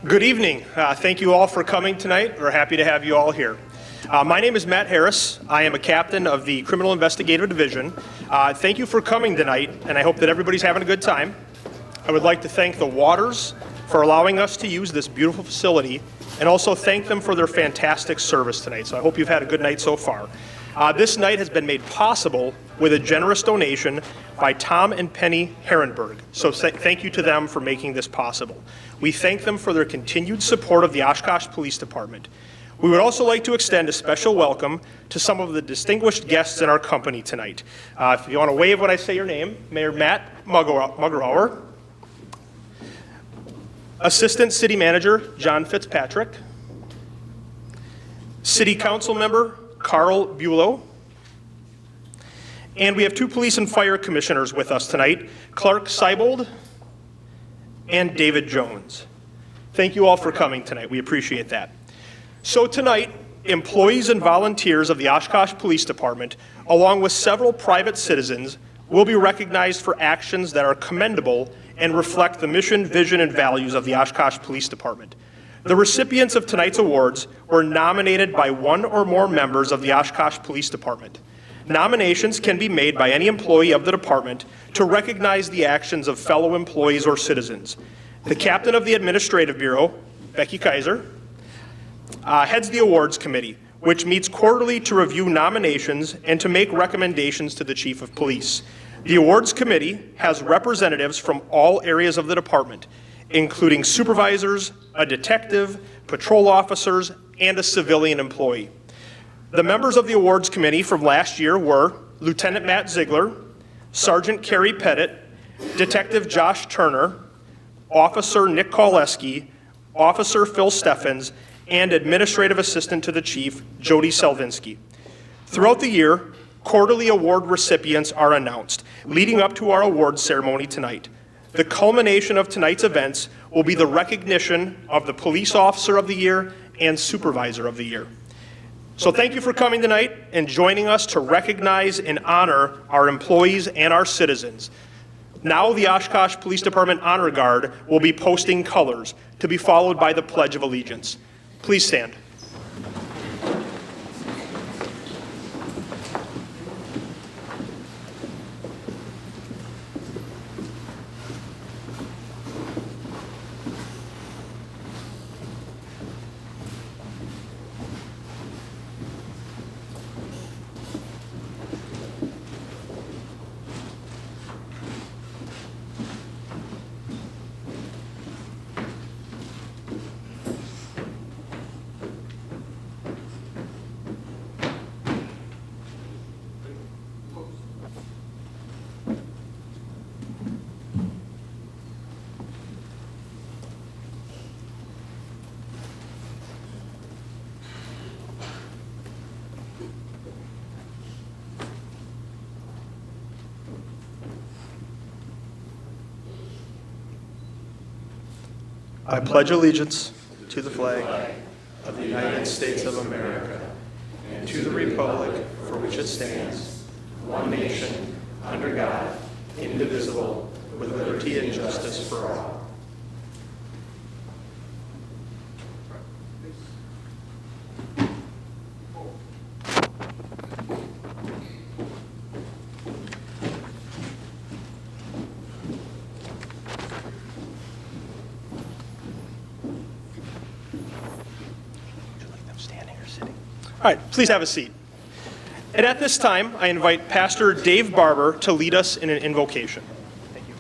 Good evening. Thank you all for coming tonight. We're happy to have you all here. My name is Matt Harris. I am a captain of the Criminal Investigative Division. Thank you for coming tonight, and I hope that everybody's having a good time. I would like to thank the Waters for allowing us to use this beautiful facility, and also thank them for their fantastic service tonight. So I hope you've had a good night so far. This night has been made possible with a generous donation by Tom and Penny Herrenberg. So thank you to them for making this possible. We thank them for their continued support of the Oshkosh Police Department. We would also like to extend a special welcome to some of the distinguished guests in our company tonight. If you want to wave when I say your name, Mayor Matt Muggerauer, Assistant City Manager John Fitzpatrick, City Council Member Carl Bulow, and we have two police and fire commissioners with us tonight, Clark Seibold and David Jones. Thank you all for coming tonight. We appreciate that. So tonight, employees and volunteers of the Oshkosh Police Department, along with several private citizens, will be recognized for actions that are commendable and reflect the mission, vision, and values of the Oshkosh Police Department. The recipients of tonight's awards were nominated by one or more members of the Oshkosh Police Department. Nominations can be made by any employee of the department to recognize the actions of fellow employees or citizens. The captain of the Administrative Bureau, Becky Kaiser, heads the awards committee, which meets quarterly to review nominations and to make recommendations to the chief of police. The awards committee has representatives from all areas of the department, including supervisors, a detective, patrol officers, and a civilian employee. The members of the awards committee from last year were Lieutenant Matt Ziegler, Sergeant Carrie Pettit, Detective Josh Turner, Officer Nick Koleski, Officer Phil Steffens, and Administrative Assistant to the Chief, Jody Selvinsky. Throughout the year, quarterly award recipients are announced, leading up to our awards ceremony tonight. The culmination of tonight's events will be the recognition of the Police Officer of the Year and Supervisor of the Year. So thank you for coming tonight and joining us to recognize and honor our employees and our citizens. Now the Oshkosh Police Department Honor Guard will be posting colors, to be followed by the Pledge of Allegiance. Please stand. I pledge allegiance to the flag of the United States of America and to the republic for which it stands, one nation, under God, indivisible, with liberty and justice for all. All right, please have a seat. And at this time, I invite Pastor Dave Barber to lead us in an invocation. Thank you.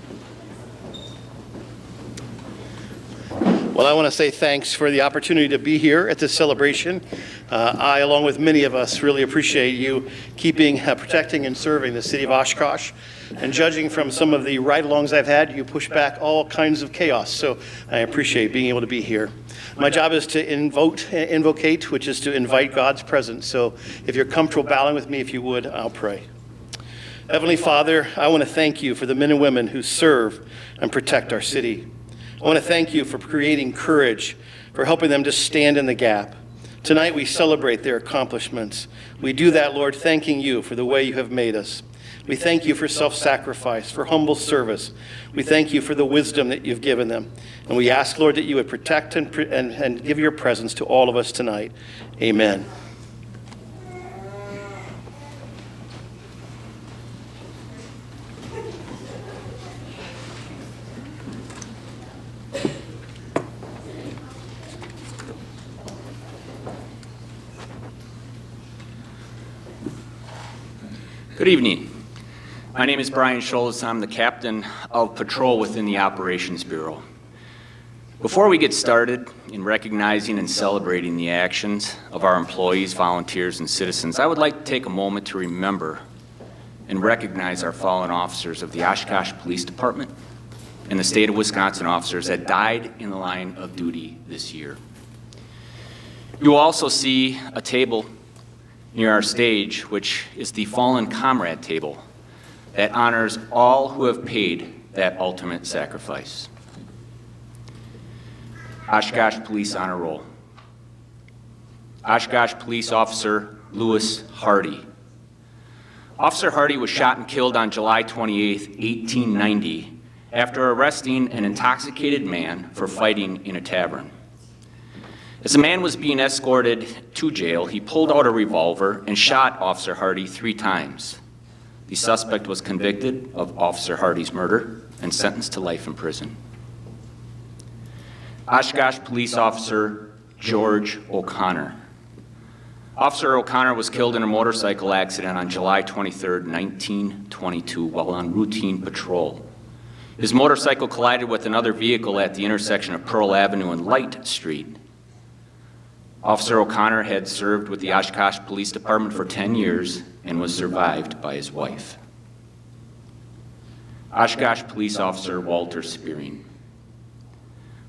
Well, I want to say thanks for the opportunity to be here at this celebration. I, along with many of us, really appreciate you keeping, protecting, and serving the city of Oshkosh. And judging from some of the ride-alongs I've had, you push back all kinds of chaos. So I appreciate being able to be here. My job is to invocate, which is to invite God's presence. So if you're comfortable bowing with me, if you would, I'll pray. Heavenly Father, I want to thank you for the men and women who serve and protect our city. I want to thank you for creating courage, for helping them to stand in the gap. Tonight we celebrate their accomplishments. We do that, Lord, thanking you for the way you have made us. We thank you for self-sacrifice, for humble service. We thank you for the wisdom that you've given them. And we ask, Lord, that you would protect and give your presence to all of us tonight. Amen. Good evening. My name is Brian Schultz. I'm the captain of patrol within the Operations Bureau. Before we get started in recognizing and celebrating the actions of our employees, volunteers, and citizens, I would like to take a moment to remember and recognize our fallen officers of the Oshkosh Police Department and the state of Wisconsin officers that died in the line of duty this year. You will also see a table near our stage, which is the Fallen Comrade Table, that honors all who have paid that ultimate sacrifice. Oshkosh Police Honor Roll. Oshkosh Police Officer Lewis Hardy. Officer Hardy was shot and killed on July 28, 1890, after arresting an intoxicated man for fighting in a tavern. As the man was being escorted to jail, he pulled out a revolver and shot Officer Hardy 3 times. The suspect was convicted of Officer Hardy's murder and sentenced to life in prison. Oshkosh Police Officer George O'Connor. Officer O'Connor was killed in a motorcycle accident on July 23, 1922, while on routine patrol. His motorcycle collided with another vehicle at the intersection of Pearl Avenue and Light Street. Officer O'Connor had served with the Oshkosh Police Department for 10 years and was survived by his wife. Oshkosh Police Officer Walter Spearing.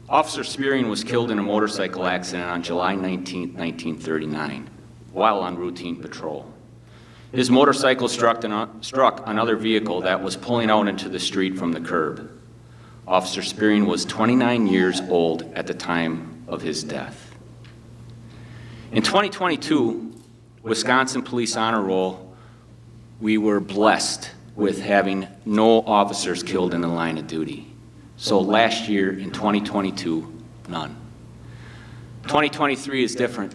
Officer Spearing was killed in a motorcycle accident on July 19, 1939, while on routine patrol. His motorcycle struck another vehicle that was pulling out into the street from the curb. Officer Spearing was 29 years old at the time of his death. In 2022, Wisconsin Police Honor Roll, we were blessed with having no officers killed in the line of duty. So last year, in 2022, none. 2023 is different.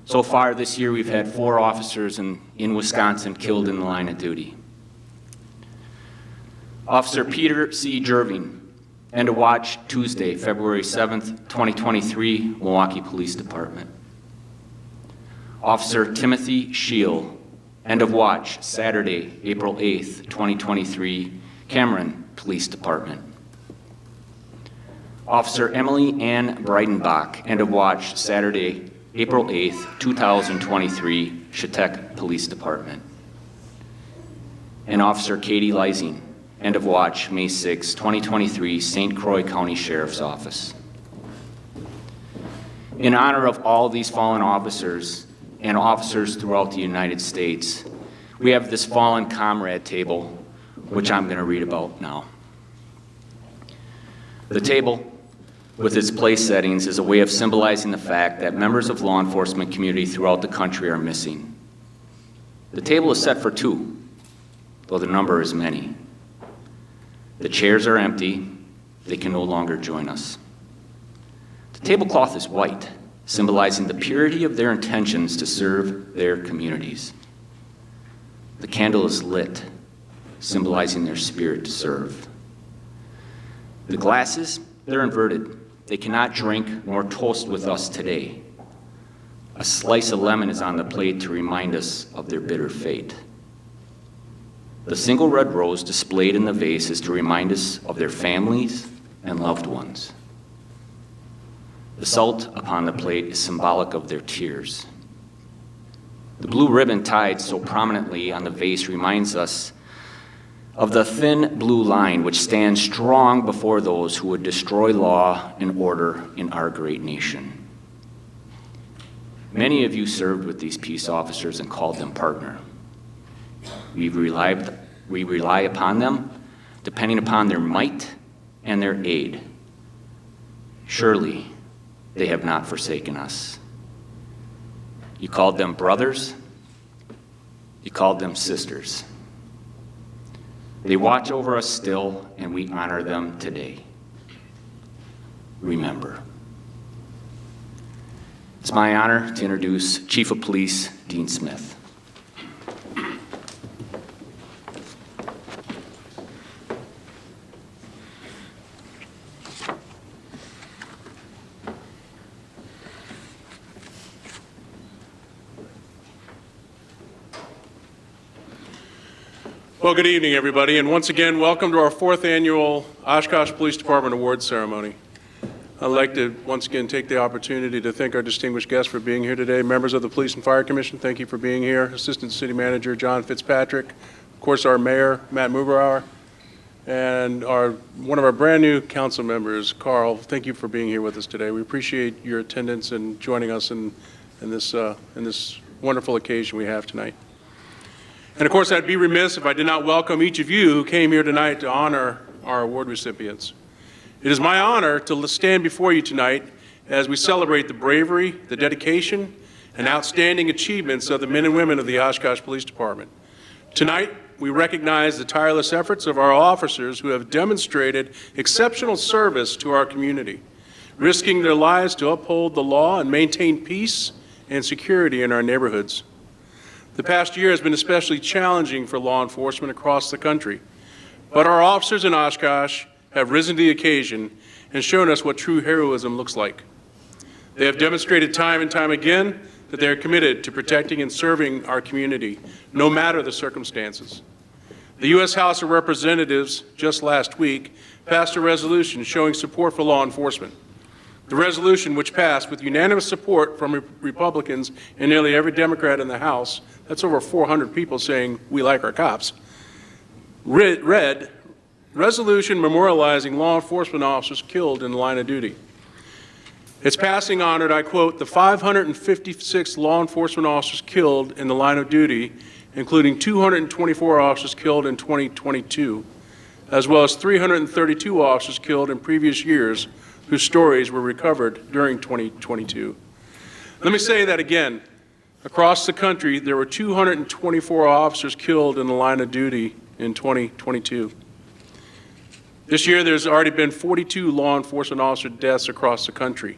So far this year, we've had 4 officers in Wisconsin killed in the line of duty. Officer Peter C. Jerving, end of watch Tuesday, February 7th, 2023, Milwaukee Police Department. Officer Timothy Scheel, end of watch Saturday, April 8th, 2023, Cameron Police Department. Officer Emily Ann Breidenbach, end of watch Saturday, April 8th, 2023, Chetek Police Department. And Officer Katie Leising, end of watch May 6, 2023, St. Croix County Sheriff's Office. In honor of all these fallen officers and officers throughout the United States, we have this Fallen Comrade Table, which I'm going to read about now. The table, with its place settings, is a way of symbolizing the fact that members of law enforcement community throughout the country are missing. The table is set for 2, though the number is many. The chairs are empty. They can no longer join us. The tablecloth is white, symbolizing the purity of their intentions to serve their communities. The candle is lit, symbolizing their spirit to serve. The glasses, they're inverted. They cannot drink nor toast with us today. A slice of lemon is on the plate to remind us of their bitter fate. The single red rose displayed in the vase is to remind us of their families and loved ones. The salt upon the plate is symbolic of their tears. The blue ribbon tied so prominently on the vase reminds us of the thin blue line which stands strong before those who would destroy law and order in our great nation. Many of you served with these peace officers and called them partner. We rely upon them, depending upon their might and their aid. Surely, they have not forsaken us. You called them brothers. You called them sisters. They watch over us still, and we honor them today. Remember. It's my honor to introduce Chief of Police Dean Smith. Well, good evening, everybody, and once again, welcome to our 4th annual Oshkosh Police Department Awards Ceremony. I'd like to once again take the opportunity to thank our distinguished guests for being here today. Members of the Police and Fire Commission, thank you for being here. Assistant City Manager John Fitzpatrick, of course our Mayor Matt Muberauer, and one of our brand new council members, Carl. Thank you for being here with us today. We appreciate your attendance and joining us in this wonderful occasion we have tonight. And of course, I'd be remiss if I did not welcome each of you who came here tonight to honor our award recipients. It is my honor to stand before you tonight as we celebrate the bravery, the dedication, and outstanding achievements of the men and women of the Oshkosh Police Department. Tonight, we recognize the tireless efforts of our officers who have demonstrated exceptional service to our community, risking their lives to uphold the law and maintain peace and security in our neighborhoods. The past year has been especially challenging for law enforcement across the country, but our officers in Oshkosh have risen to the occasion and shown us what true heroism looks like. They have demonstrated time and time again that they are committed to protecting and serving our community, no matter the circumstances. The U.S. House of Representatives just last week passed a resolution showing support for law enforcement. The resolution, which passed with unanimous support from Republicans and nearly every Democrat in the House, that's over 400 people saying we like our cops, read, resolution memorializing law enforcement officers killed in the line of duty. Its passing honored, I quote, the 556 law enforcement officers killed in the line of duty, including 224 officers killed in 2022, as well as 332 officers killed in previous years whose stories were recovered during 2022. Let me say that again. Across the country, there were 224 officers killed in the line of duty in 2022. This year, there's already been 42 law enforcement officer deaths across the country.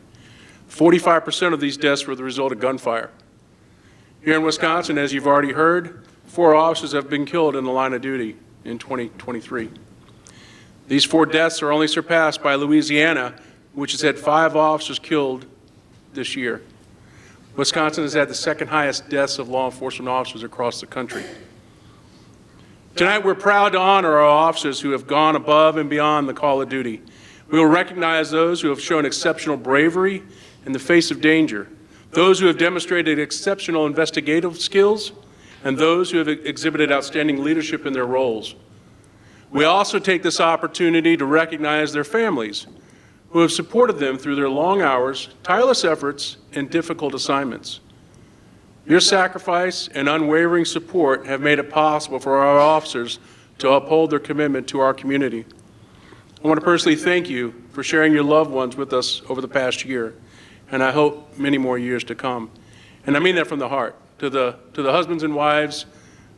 45% of these deaths were the result of gunfire. Here in Wisconsin, as you've already heard, 4 officers have been killed in the line of duty in 2023. These 4 deaths are only surpassed by Louisiana, which has had 5 officers killed this year. Wisconsin has had the second highest deaths of law enforcement officers across the country. Tonight, we're proud to honor our officers who have gone above and beyond the call of duty. We will recognize those who have shown exceptional bravery in the face of danger, those who have demonstrated exceptional investigative skills, and those who have exhibited outstanding leadership in their roles. We also take this opportunity to recognize their families who have supported them through their long hours, tireless efforts, and difficult assignments. Your sacrifice and unwavering support have made it possible for our officers to uphold their commitment to our community. I want to personally thank you for sharing your loved ones with us over the past year, and I hope many more years to come. And I mean that from the heart. To the husbands and wives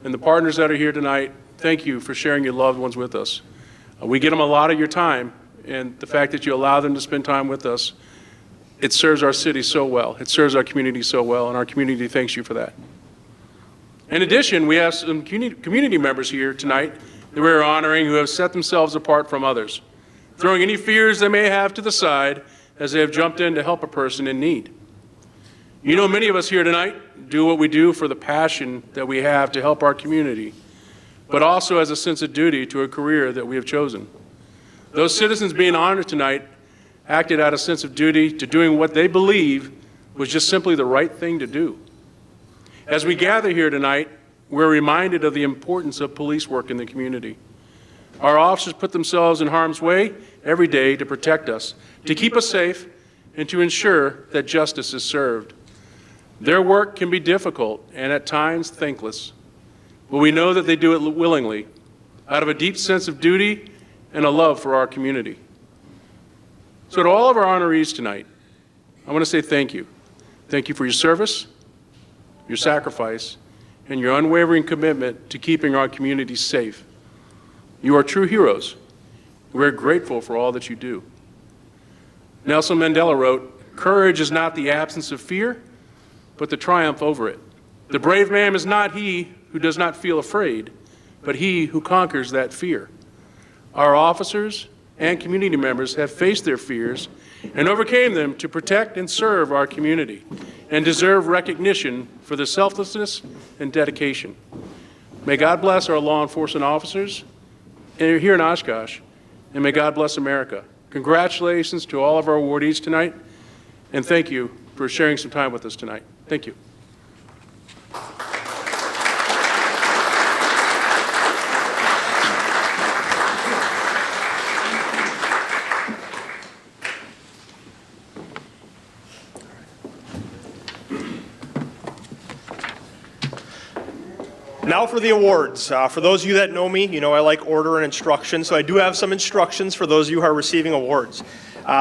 and the partners that are here tonight, thank you for sharing your loved ones with us. We get them a lot of your time, and the fact that you allow them to spend time with us, it serves our city so well. It serves our community so well, and our community thanks you for that. In addition, we have some community members here tonight that we're honoring who have set themselves apart from others, throwing any fears they may have to the side as they have jumped in to help a person in need. You know, many of us here tonight do what we do for the passion that we have to help our community, but also as a sense of duty to a career that we have chosen. Those citizens being honored tonight acted out of a sense of duty to doing what they believe was just simply the right thing to do. As we gather here tonight, we're reminded of the importance of police work in the community. Our officers put themselves in harm's way every day to protect us, to keep us safe, and to ensure that justice is served. Their work can be difficult and at times thankless, but we know that they do it willingly, out of a deep sense of duty and a love for our community. So to all of our honorees tonight, I want to say thank you. Thank you for your service, your sacrifice, and your unwavering commitment to keeping our community safe. You are true heroes. We're grateful for all that you do. Nelson Mandela wrote, "Courage is not the absence of fear, but the triumph over it. The brave man is not he who does not feel afraid, but he who conquers that fear." Our officers and community members have faced their fears and overcame them to protect and serve our community, and deserve recognition for their selflessness and dedication. May God bless our law enforcement officers here in Oshkosh, and may God bless America. Congratulations to all of our awardees tonight, and thank you for sharing some time with us tonight. Thank you. Now for the awards. For those of you that know me, you know I like order and instruction, so I do have some instructions for those of you who are receiving awards.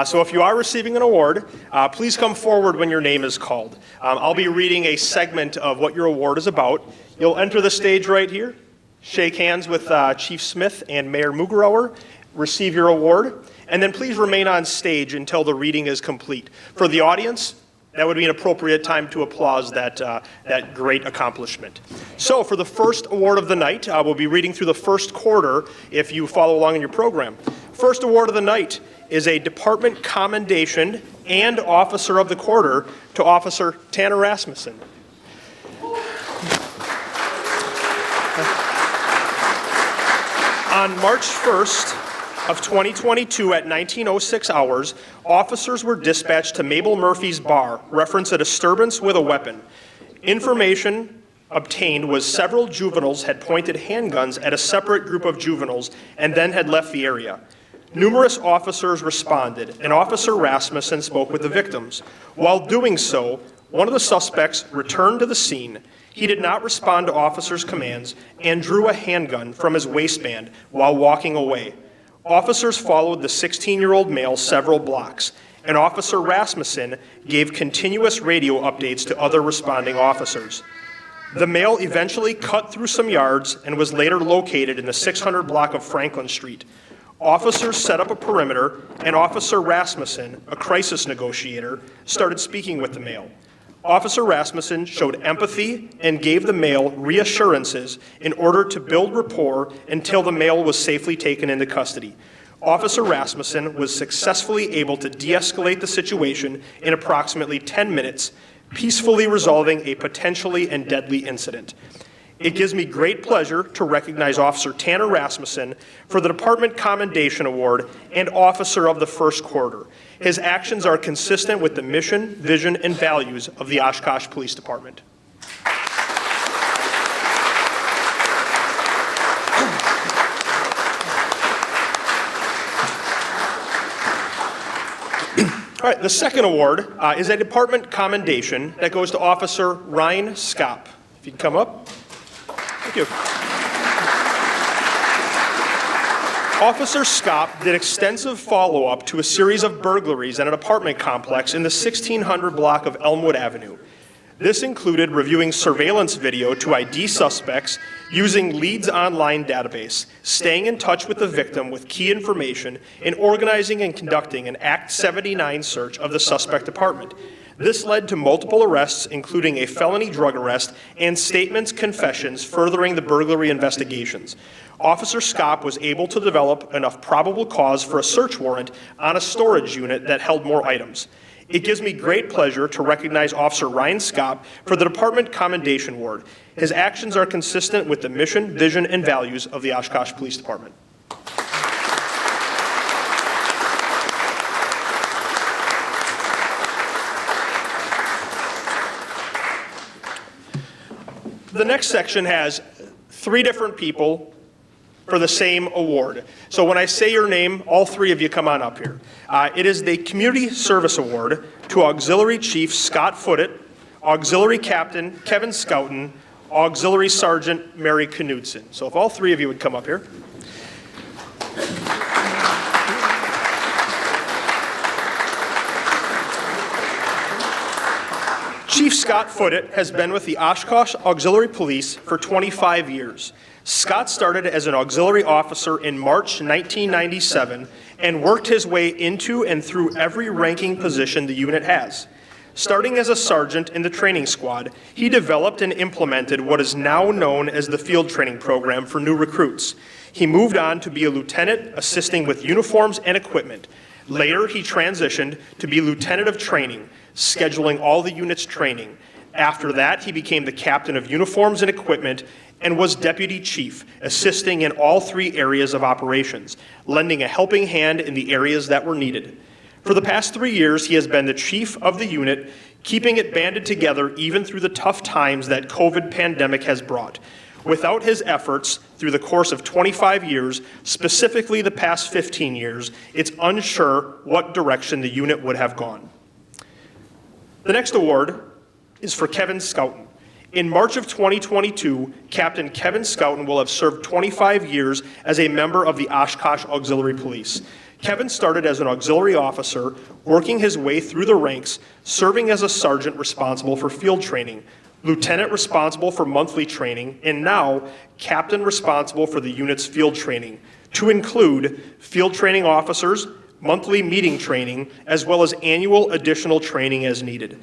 So if you are receiving an award, please come forward when your name is called. I'll be reading a segment of what your award is about. You'll enter the stage right here, shake hands with Chief Smith and Mayor Mugerower, receive your award, and then please remain on stage until the reading is complete. For the audience, that would be an appropriate time to applause that great accomplishment. So for the first award of the night, we'll be reading through the first quarter if you follow along in your program. First award of the night is a Department Commendation and Officer of the Quarter to Officer Tanner Rasmussen. On March 1st, of 2022 at 19:06 hours, officers were dispatched to Mabel Murphy's bar, reference a disturbance with a weapon. Information obtained was several juveniles had pointed handguns at a separate group of juveniles and then had left the area. Numerous officers responded, and Officer Rasmussen spoke with the victims. While doing so, one of the suspects returned to the scene. He did not respond to officers' commands and drew a handgun from his waistband while walking away. Officers followed the 16-year-old male several blocks, and Officer Rasmussen gave continuous radio updates to other responding officers. The male eventually cut through some yards and was later located in the 600 block of Franklin Street. Officers set up a perimeter, and Officer Rasmussen, a crisis negotiator, started speaking with the male. Officer Rasmussen showed empathy and gave the male reassurances in order to build rapport until the male was safely taken into custody. Officer Rasmussen was successfully able to de-escalate the situation in approximately 10 minutes, peacefully resolving a potentially and deadly incident. It gives me great pleasure to recognize Officer Tanner Rasmussen for the Department Commendation Award and Officer of the First Quarter. His actions are consistent with the mission, vision, and values of the Oshkosh Police Department. All right, the second award is a department commendation that goes to Officer Ryan Skopp. If you can come up. Thank you. Officer Skopp did extensive follow-up to a series of burglaries at an apartment complex in the 1600 block of Elmwood Avenue. This included reviewing surveillance video to ID suspects using Leads Online database, staying in touch with the victim with key information, and organizing and conducting an Act 79 search of the suspect apartment. This led to multiple arrests, including a felony drug arrest and statements, confessions, furthering the burglary investigations. Officer Skopp was able to develop enough probable cause for a search warrant on a storage unit that held more items. It gives me great pleasure to recognize Officer Ryan Skopp for the Department Commendation Award. His actions are consistent with the mission, vision, and values of the Oshkosh Police Department. The next section has 3 different people for the same award. So when I say your name, all 3 of you come on up here. It is the Community Service Award to Auxiliary Chief Scott Footet, Auxiliary Captain Kevin Scouten, Auxiliary Sergeant Mary Knudsen. So if all 3 of you would come up here. Chief Scott Foote has been with the Oshkosh Auxiliary Police for 25 years. Scott started as an auxiliary officer in March 1997 and worked his way into and through every ranking position the unit has. Starting as a sergeant in the training squad, he developed and implemented what is now known as the field training program for new recruits. He moved on to be a lieutenant, assisting with uniforms and equipment. Later, he transitioned to be lieutenant of training, scheduling all the unit's training. After that, he became the captain of uniforms and equipment and was deputy chief, assisting in all three areas of operations, lending a helping hand in the areas that were needed. For the past 3 years, he has been the chief of the unit, keeping it banded together even through the tough times that COVID pandemic has brought. Without his efforts through the course of 25 years, specifically the past 15 years, it's unsure what direction the unit would have gone. The next award is for Kevin Scouten. In March of 2022, Captain Kevin Scouten will have served 25 years as a member of the Oshkosh Auxiliary Police. Kevin started as an auxiliary officer, working his way through the ranks, serving as a sergeant responsible for field training, lieutenant responsible for monthly training, and now captain responsible for the unit's field training, to include field training officers, monthly meeting training, as well as annual additional training as needed.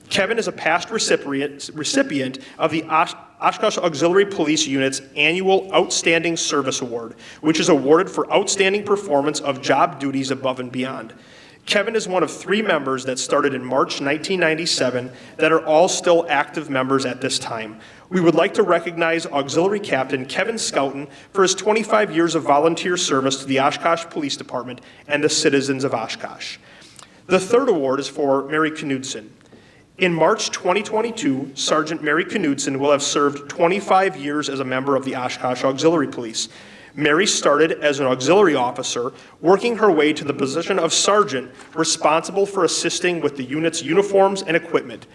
Kevin is a past recipient of the Oshkosh Auxiliary Police Unit's annual Outstanding Service Award, which is awarded for outstanding performance of job duties above and beyond. Kevin is one of 3 members that started in March 1997 that are all still active members at this time. We would like to recognize Auxiliary Captain Kevin Scouten for his 25 years of volunteer service to the Oshkosh Police Department and the citizens of Oshkosh. The third award is for Mary Knudsen. In March 2022, Sergeant Mary Knudsen will have served 25 years as a member of the Oshkosh Auxiliary Police. Mary started as an auxiliary officer, working her way to the position of sergeant, responsible for assisting with the unit's uniforms and equipment.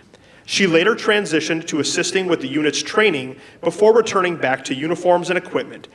She later transitioned to assisting with the unit's training before returning back to uniforms and equipment.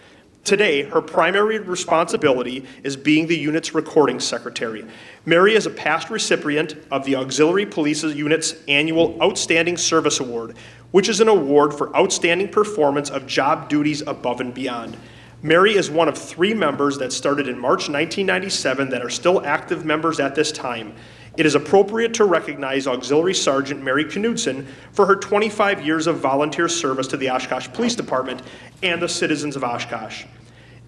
Today, her primary responsibility is being the unit's recording secretary. Mary is a past recipient of the Auxiliary Police Unit's annual Outstanding Service Award, which is an award for outstanding performance of job duties above and beyond. Mary is one of 3 members that started in March 1997 that are still active members at this time. It is appropriate to recognize Auxiliary Sergeant Mary Knudsen for her 25 years of volunteer service to the Oshkosh Police Department and the citizens of Oshkosh.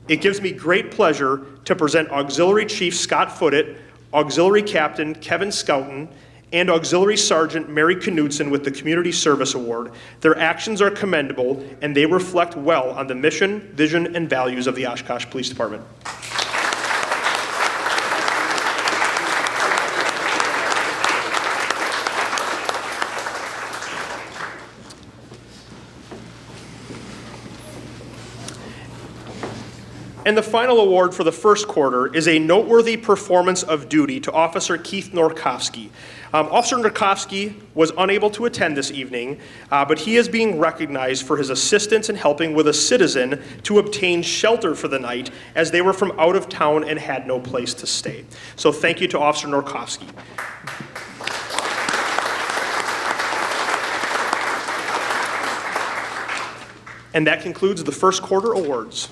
It gives me great pleasure to present Auxiliary Chief Scott Foote, Auxiliary Captain Kevin Scouten, and Auxiliary Sergeant Mary Knudsen with the Community Service Award. Their actions are commendable, and they reflect well on the mission, vision, and values of the Oshkosh Police Department. And the final award for the first quarter is a noteworthy performance of duty to Officer Keith Norkovsky. Officer Norkovsky was unable to attend this evening, but he is being recognized for his assistance in helping with a citizen to obtain shelter for the night as they were from out of town and had no place to stay. So thank you to Officer Norkovsky. And that concludes the first quarter awards.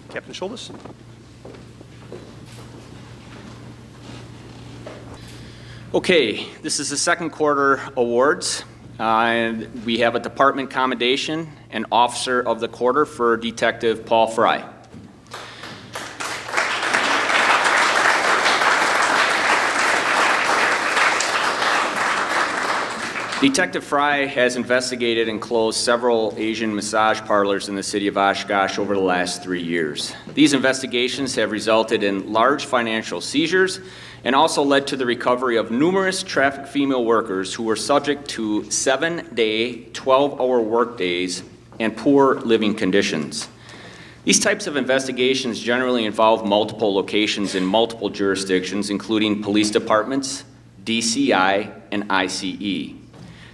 Captain Schultes. Okay, this is the second quarter awards. And we have a department commendation and officer of the quarter for Detective Paul Fry. Detective Fry has investigated and closed several Asian massage parlors in the city of Oshkosh over the last 3 years. These investigations have resulted in large financial seizures and also led to the recovery of numerous trafficked female workers who were subject to 7-day, 12-hour workdays and poor living conditions. These types of investigations generally involve multiple locations in multiple jurisdictions, including police departments, DCI, and ICE.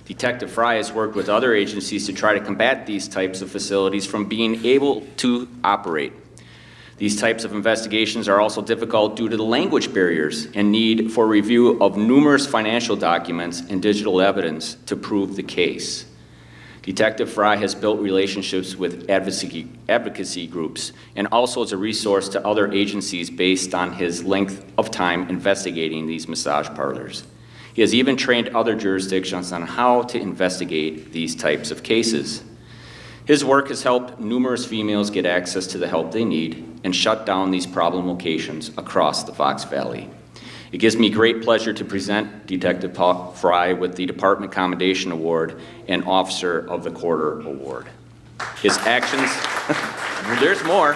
Detective Fry has worked with other agencies to try to combat these types of facilities from being able to operate. These types of investigations are also difficult due to the language barriers and need for review of numerous financial documents and digital evidence to prove the case. Detective Fry has built relationships with advocacy groups and also is a resource to other agencies based on his length of time investigating these massage parlors. He has even trained other jurisdictions on how to investigate these types of cases. His work has helped numerous females get access to the help they need and shut down these problem locations across the Fox Valley. It gives me great pleasure to present Detective Fry with the Department Commendation Award and Officer of the Quarter Award. His actions, there's more.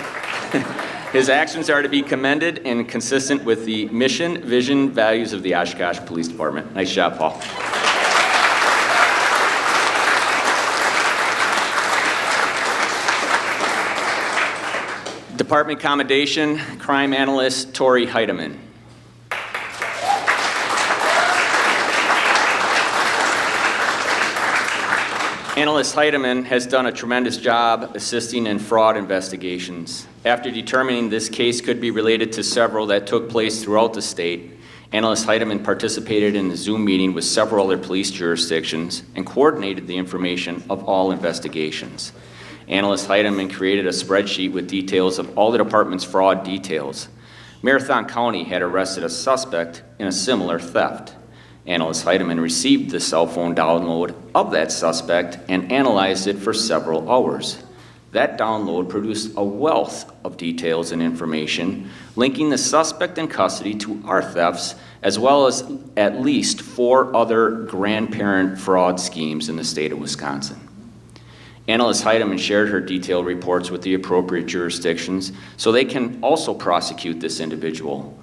His actions are to be commended and consistent with the mission, vision, values of the Oshkosh Police Department. Nice job, Paul. Department Commendation, Crime Analyst Tori Heidemann. Analyst Heidemann has done a tremendous job assisting in fraud investigations. After determining this case could be related to several that took place throughout the state, Analyst Heidemann participated in a Zoom meeting with several other police jurisdictions and coordinated the information of all investigations. Analyst Heidemann created a spreadsheet with details of all the department's fraud details. Marathon County had arrested a suspect in a similar theft. Analyst Heidemann received the cell phone download of that suspect and analyzed it for several hours. That download produced a wealth of details and information linking the suspect in custody to our thefts, as well as at least 4 other grandparent fraud schemes in the state of Wisconsin. Analyst Heidemann shared her detailed reports with the appropriate jurisdictions so they can also prosecute this individual.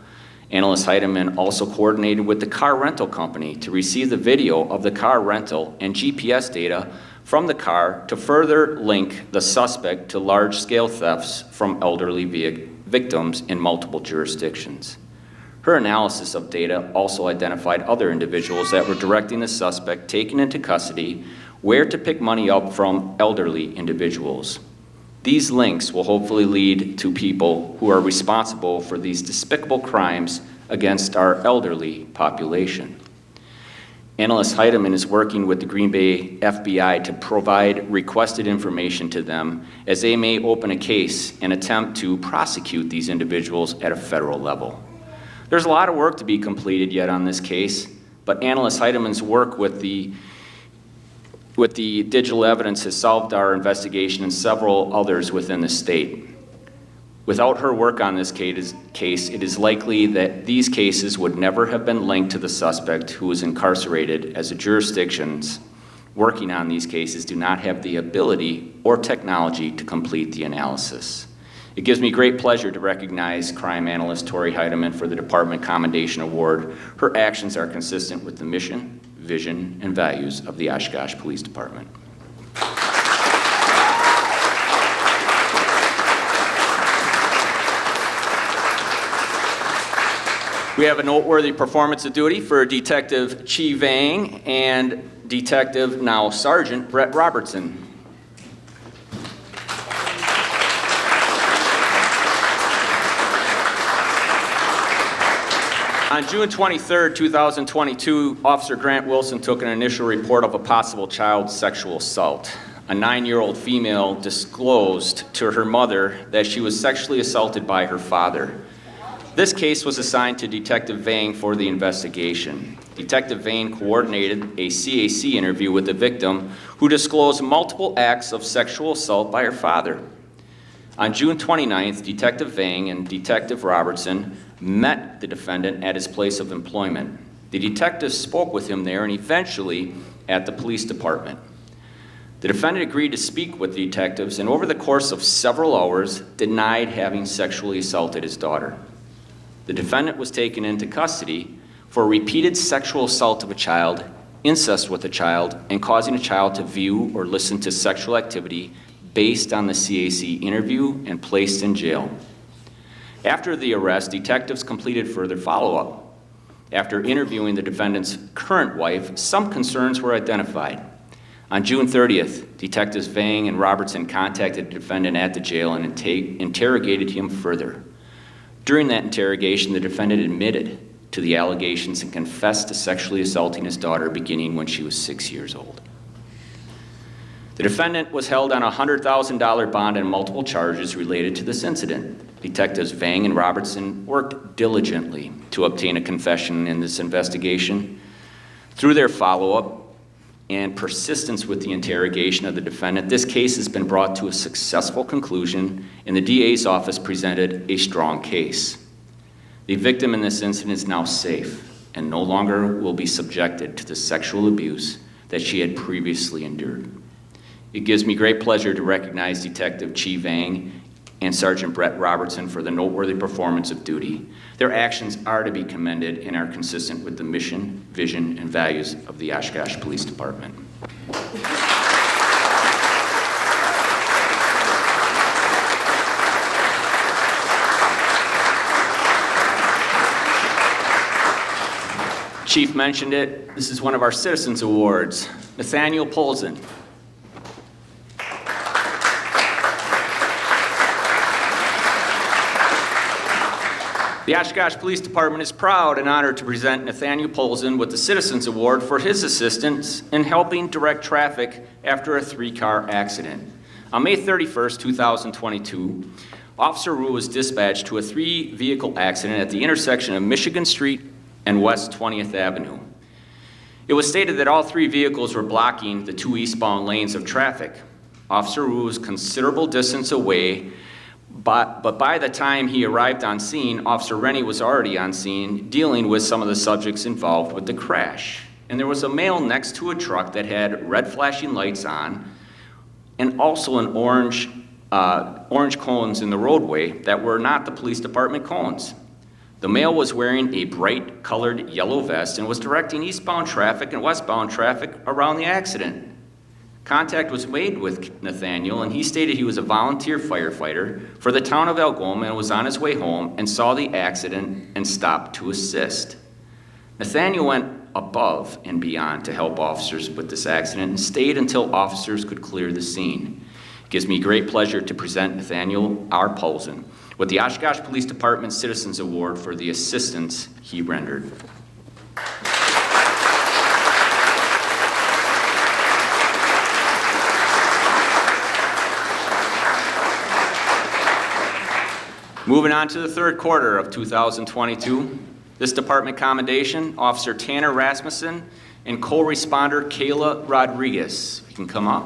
Analyst Heidemann also coordinated with the car rental company to receive the video of the car rental and GPS data from the car to further link the suspect to large-scale thefts from elderly victims in multiple jurisdictions. Her analysis of data also identified other individuals that were directing the suspect taken into custody where to pick money up from elderly individuals. These links will hopefully lead to people who are responsible for these despicable crimes against our elderly population. Analyst Heidemann is working with the Green Bay FBI to provide requested information to them as they may open a case and attempt to prosecute these individuals at a federal level. There's a lot of work to be completed yet on this case, but Analyst Heidemann's work with the digital evidence has solved our investigation and several others within the state. Without her work on this case, it is likely that these cases would never have been linked to the suspect who is incarcerated, as the jurisdictions working on these cases do not have the ability or technology to complete the analysis. It gives me great pleasure to recognize crime analyst Tori Heidemann for the Department Commendation Award. Her actions are consistent with the mission, vision, and values of the Oshkosh Police Department. We have a noteworthy performance of duty for Detective Chi Vang and Detective, now Sergeant, Brett Robertson. On June 23, 2022, Officer Grant Wilson took an initial report of a possible child sexual assault. A 9-year-old female disclosed to her mother that she was sexually assaulted by her father. This case was assigned to Detective Vang for the investigation. Detective Vang coordinated a CAC interview with the victim who disclosed multiple acts of sexual assault by her father. On June 29th, Detective Vang and Detective Robertson met the defendant at his place of employment. The detectives spoke with him there and eventually at the police department. The defendant agreed to speak with the detectives and over the course of several hours denied having sexually assaulted his daughter. The defendant was taken into custody for repeated sexual assault of a child, incest with a child, and causing a child to view or listen to sexual activity based on the CAC interview and placed in jail. After the arrest, detectives completed further follow-up. After interviewing the defendant's current wife, some concerns were identified. On June 30th, Detectives Vang and Robertson contacted the defendant at the jail and interrogated him further. During that interrogation, the defendant admitted to the allegations and confessed to sexually assaulting his daughter beginning when she was 6 years old. The defendant was held on a $100,000 bond and multiple charges related to this incident. Detectives Vang and Robertson worked diligently to obtain a confession in this investigation. Through their follow-up and persistence with the interrogation of the defendant, this case has been brought to a successful conclusion, and the DA's office presented a strong case. The victim in this incident is now safe and no longer will be subjected to the sexual abuse that she had previously endured. It gives me great pleasure to recognize Detective Chi Vang and Sergeant Brett Robertson for the noteworthy performance of duty. Their actions are to be commended and are consistent with the mission, vision, and values of the Oshkosh Police Department. Chief mentioned it. This is one of our Citizens Awards. Nathaniel Polzin. The Oshkosh Police Department is proud and honored to present Nathaniel Polzin with the Citizens Award for his assistance in helping direct traffic after a 3-car accident. On May 31st, 2022, Officer Wu was dispatched to a 3-vehicle accident at the intersection of Michigan Street and West 20th Avenue. It was stated that all 3 vehicles were blocking the 2 eastbound lanes of traffic. Officer Wu was considerable distance away, but by the time he arrived on scene, Officer Rennie was already on scene dealing with some of the subjects involved with the crash. And there was a male next to a truck that had red flashing lights on and also an orange cones in the roadway that were not the police department cones. The male was wearing a bright colored yellow vest and was directing eastbound traffic and westbound traffic around the accident. Contact was made with Nathaniel, and he stated he was a volunteer firefighter for the town of Algoma and was on his way home and saw the accident and stopped to assist. Nathaniel went above and beyond to help officers with this accident and stayed until officers could clear the scene. It gives me great pleasure to present Nathaniel R. Polzin with the Oshkosh Police Department Citizens Award for the assistance he rendered. Moving on to the third quarter of 2022, this department commendation, Officer Tanner Rasmussen and co-responder Kayla Rodriguez. You can come up.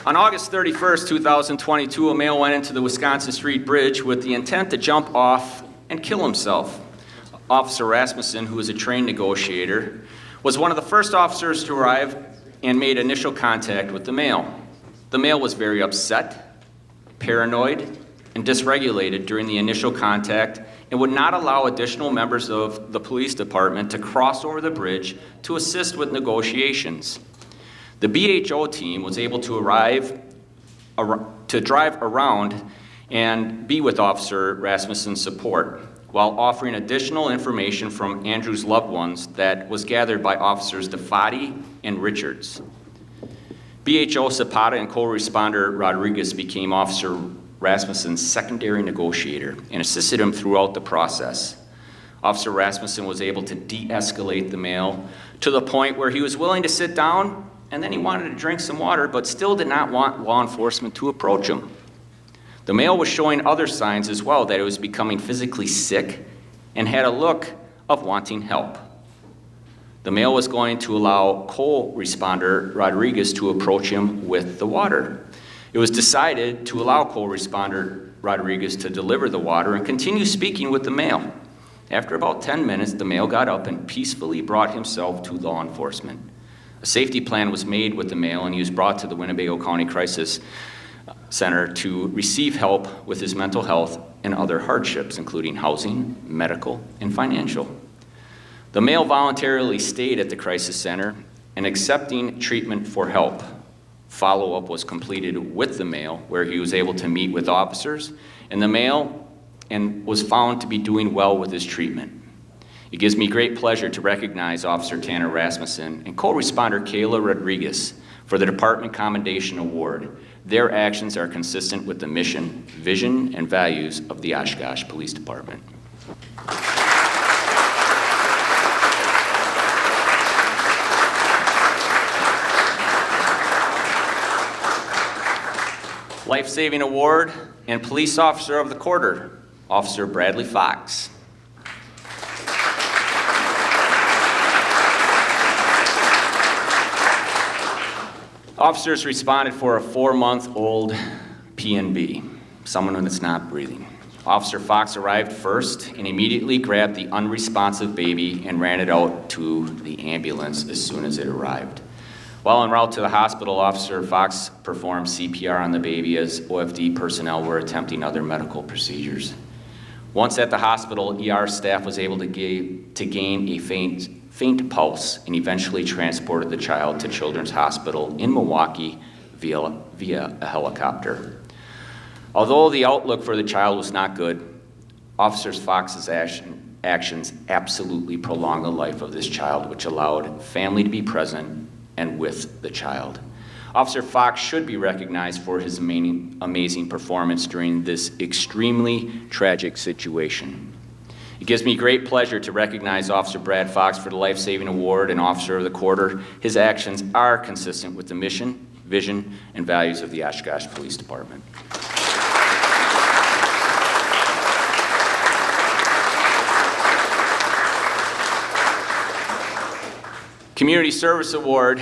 On August 31st, 2022, a male went into the Wisconsin Street Bridge with the intent to jump off and kill himself. Officer Rasmussen, who is a trained negotiator, was one of the first officers to arrive and made initial contact with the male. The male was very upset, paranoid, and dysregulated during the initial contact and would not allow additional members of the police department to cross over the bridge to assist with negotiations. The BHO team was able to drive around and be with Officer Rasmussen's support, while offering additional information from Andrew's loved ones that was gathered by Officers DeFati and Richards. BHO Zapata and co-responder Rodriguez became Officer Rasmussen's secondary negotiator and assisted him throughout the process. Officer Rasmussen was able to de-escalate the male to the point where he was willing to sit down, and then he wanted to drink some water, but still did not want law enforcement to approach him. The male was showing other signs as well, that he was becoming physically sick and had a look of wanting help. The male was going to allow co-responder Rodriguez to approach him with the water. It was decided to allow co-responder Rodriguez to deliver the water and continue speaking with the male. After about 10 minutes, the male got up and peacefully brought himself to law enforcement. A safety plan was made with the male, and he was brought to the Winnebago County Crisis Center to receive help with his mental health and other hardships, including housing, medical, and financial. The male voluntarily stayed at the crisis center and accepting treatment for help. Follow-up was completed with the male, where he was able to meet with officers and the male and was found to be doing well with his treatment. It gives me great pleasure to recognize Officer Tanner Rasmussen and co-responder Kayla Rodriguez for the Department Commendation Award. Their actions are consistent with the mission, vision, and values of the Oshkosh Police Department. Life-Saving Award and Police Officer of the Quarter, Officer Bradley Fox. Officers responded for a 4-month-old P&B, someone that's not breathing. Officer Fox arrived first and immediately grabbed the unresponsive baby and ran it out to the ambulance as soon as it arrived. While en route to the hospital, Officer Fox performed CPR on the baby as OFD personnel were attempting other medical procedures. Once at the hospital, ER staff was able to gain a faint pulse and eventually transported the child to Children's Hospital in Milwaukee via a helicopter. Although the outlook for the child was not good, Officer Fox's actions absolutely prolonged the life of this child, which allowed family to be present and with the child. Officer Fox should be recognized for his amazing performance during this extremely tragic situation. It gives me great pleasure to recognize Officer Brad Fox for the Life-Saving Award and Officer of the Quarter. His actions are consistent with the mission, vision, and values of the Oshkosh Police Department. Community Service Award,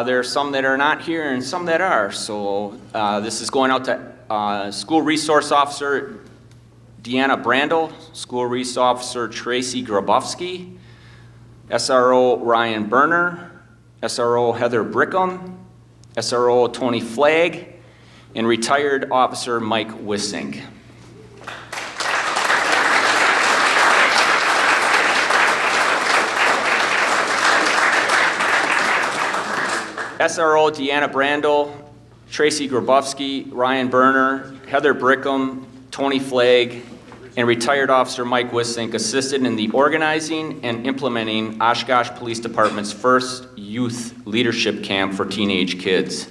there are some that are not here and some that are. So this is going out to School Resource Officer Deanna Brandel, School Resource Officer Tracy Grabowski, SRO Ryan Berner, SRO Heather Brickham, SRO Tony Flagg, and retired Officer Mike Wissink. SRO Deanna Brandel, Tracy Grabowski, Ryan Berner, Heather Brickham, Tony Flagg, and retired Officer Mike Wissink assisted in the organizing and implementing Oshkosh Police Department's first youth leadership camp for teenage kids.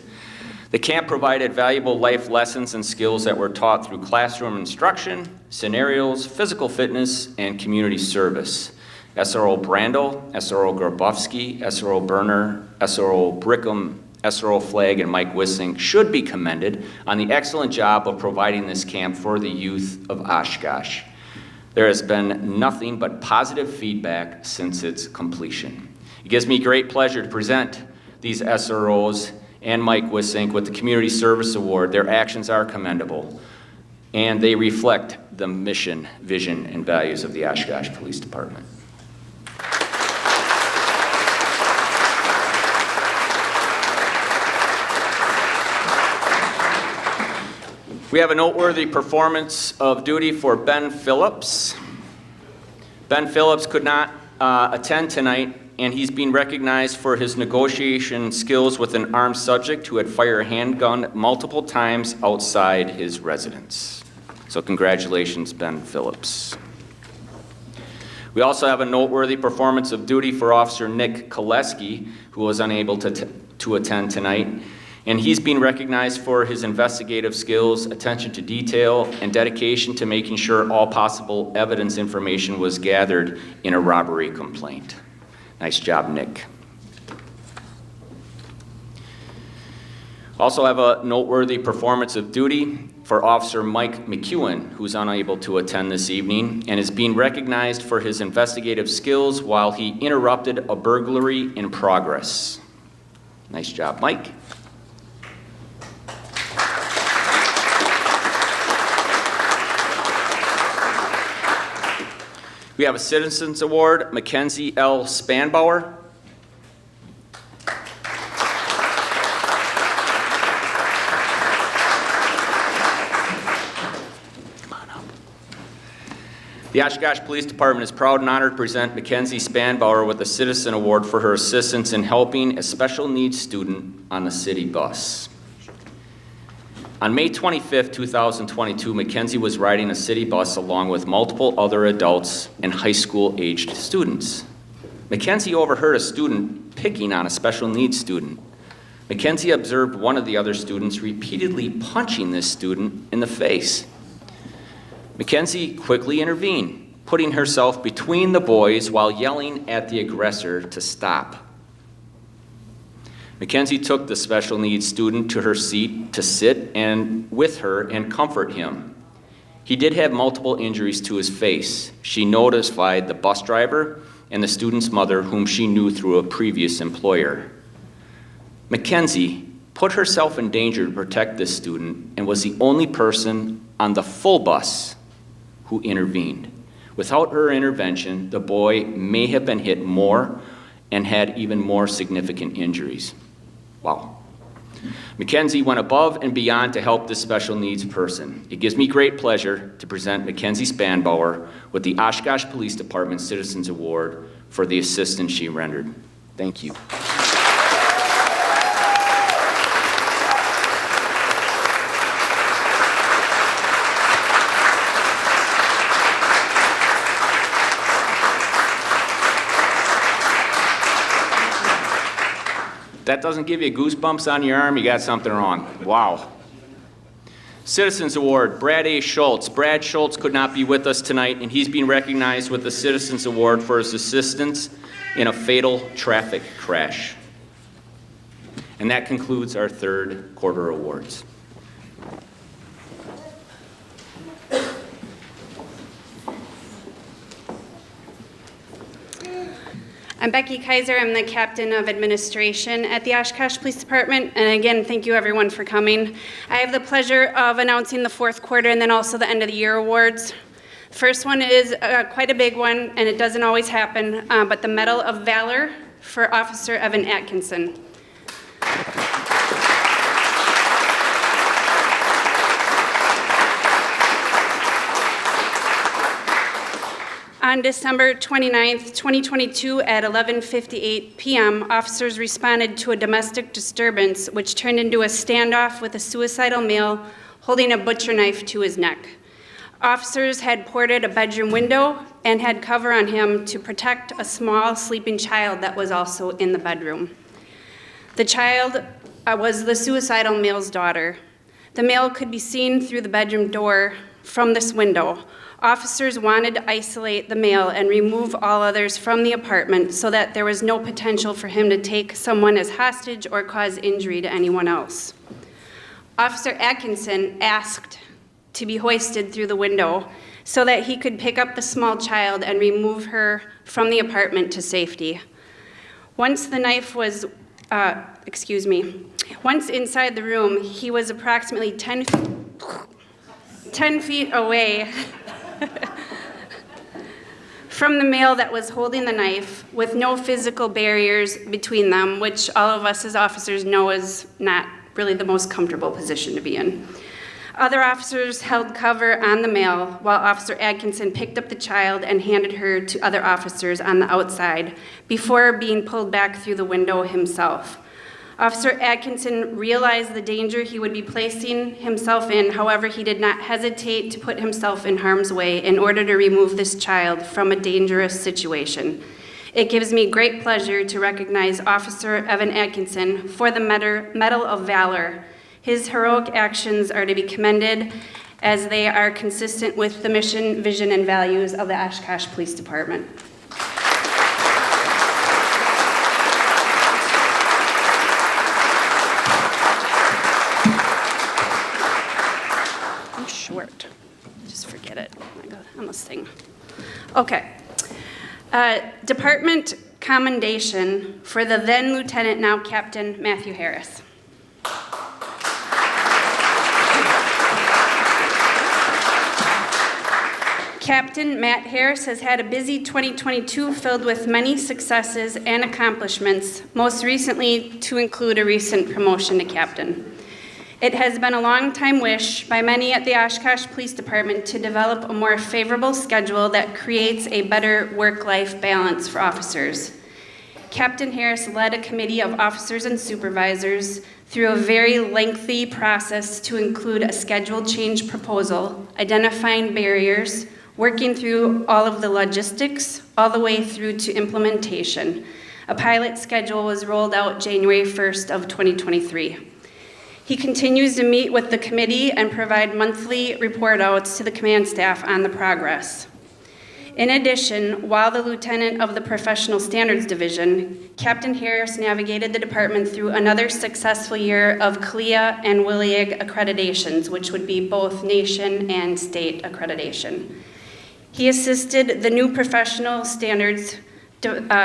The camp provided valuable life lessons and skills that were taught through classroom instruction, scenarios, physical fitness, and community service. SRO Brandel, SRO Grabowski, SRO Berner, SRO Brickham, SRO Flagg, and Mike Wissink should be commended on the excellent job of providing this camp for the youth of Oshkosh. There has been nothing but positive feedback since its completion. It gives me great pleasure to present these SROs and Mike Wissink with the Community Service Award. Their actions are commendable, and they reflect the mission, vision, and values of the Oshkosh Police Department. We have a noteworthy performance of duty for Ben Phillips. Ben Phillips could not attend tonight, and he's being recognized for his negotiation skills with an armed subject who had fired a handgun multiple times outside his residence. So congratulations, Ben Phillips. We also have a noteworthy performance of duty for Officer Nick Koleski, who was unable to attend tonight. And he's being recognized for his investigative skills, attention to detail, and dedication to making sure all possible evidence information was gathered in a robbery complaint. Nice job, Nick. Also have a noteworthy performance of duty for Officer Mike McEwen, who's unable to attend this evening, and is being recognized for his investigative skills while he interrupted a burglary in progress. Nice job, Mike. We have a Citizens Award, Mackenzie L. Spanbauer. Come on up. The Oshkosh Police Department is proud and honored to present Mackenzie Spanbauer with a Citizen Award for her assistance in helping a special needs student on the city bus. On May 25, 2022, Mackenzie was riding a city bus along with multiple other adults and high school-aged students. Mackenzie overheard a student picking on a special needs student. Mackenzie observed one of the other students repeatedly punching this student in the face. Mackenzie quickly intervened, putting herself between the boys while yelling at the aggressor to stop. Mackenzie took the special needs student to her seat to sit with her and comfort him. He did have multiple injuries to his face. She notified the bus driver and the student's mother, whom she knew through a previous employer. Mackenzie put herself in danger to protect this student and was the only person on the full bus who intervened. Without her intervention, the boy may have been hit more and had even more significant injuries. Wow. Mackenzie went above and beyond to help this special needs person. It gives me great pleasure to present Mackenzie Spanbauer with the Oshkosh Police Department Citizens Award for the assistance she rendered. Thank you. That doesn't give you goosebumps on your arm, you got something wrong. Wow. Citizens Award, Brad A. Schultz. Brad Schultz could not be with us tonight, and he's being recognized with the Citizens Award for his assistance in a fatal traffic crash. And that concludes our third quarter awards. I'm Becky Kaiser. I'm the captain of administration at the Oshkosh Police Department. And again, thank you everyone for coming. I have the pleasure of announcing the fourth quarter and then also the end of the year awards. The first one is quite a big one, and it doesn't always happen, but the Medal of Valor for Officer Evan Atkinson. On December 29th, 2022 at 11:58 p.m., officers responded to a domestic disturbance which turned into a standoff with a suicidal male holding a butcher knife to his neck. Officers had ported a bedroom window and had cover on him to protect a small sleeping child that was also in the bedroom. The child was the suicidal male's daughter. The male could be seen through the bedroom door from this window. Officers wanted to isolate the male and remove all others from the apartment so that there was no potential for him to take someone as hostage or cause injury to anyone else. Officer Atkinson asked to be hoisted through the window so that he could pick up the small child and remove her from the apartment to safety. Once the knife was, once inside the room, he was approximately 10 feet away from the male that was holding the knife with no physical barriers between them, which all of us as officers know is not really the most comfortable position to be in. Other officers held cover on the male while Officer Atkinson picked up the child and handed her to other officers on the outside before being pulled back through the window himself. Officer Atkinson realized the danger he would be placing himself in. However, he did not hesitate to put himself in harm's way in order to remove this child from a dangerous situation. It gives me great pleasure to recognize Officer Evan Atkinson for the Medal of Valor. His heroic actions are to be commended as they are consistent with the mission, vision, and values of the Oshkosh Police Department. Short. Just forget it. I go on this thing. Okay. Department commendation for the then Lieutenant, now Captain Matthew Harris. Captain Matt Harris has had a busy 2022 filled with many successes and accomplishments, most recently to include a recent promotion to captain. It has been a long-time wish by many at the Oshkosh Police Department to develop a more favorable schedule that creates a better work-life balance for officers. Captain Harris led a committee of officers and supervisors through a very lengthy process to include a schedule change proposal, identifying barriers, working through all of the logistics, all the way through to implementation. A pilot schedule was rolled out January 1st of 2023. He continues to meet with the committee and provide monthly report outs to the command staff on the progress. In addition, while the lieutenant of the Professional Standards Division, Captain Harris navigated the department through another successful year of CLIA and WILIAG accreditations, which would be both nation and state accreditation. He assisted the new Professional Standards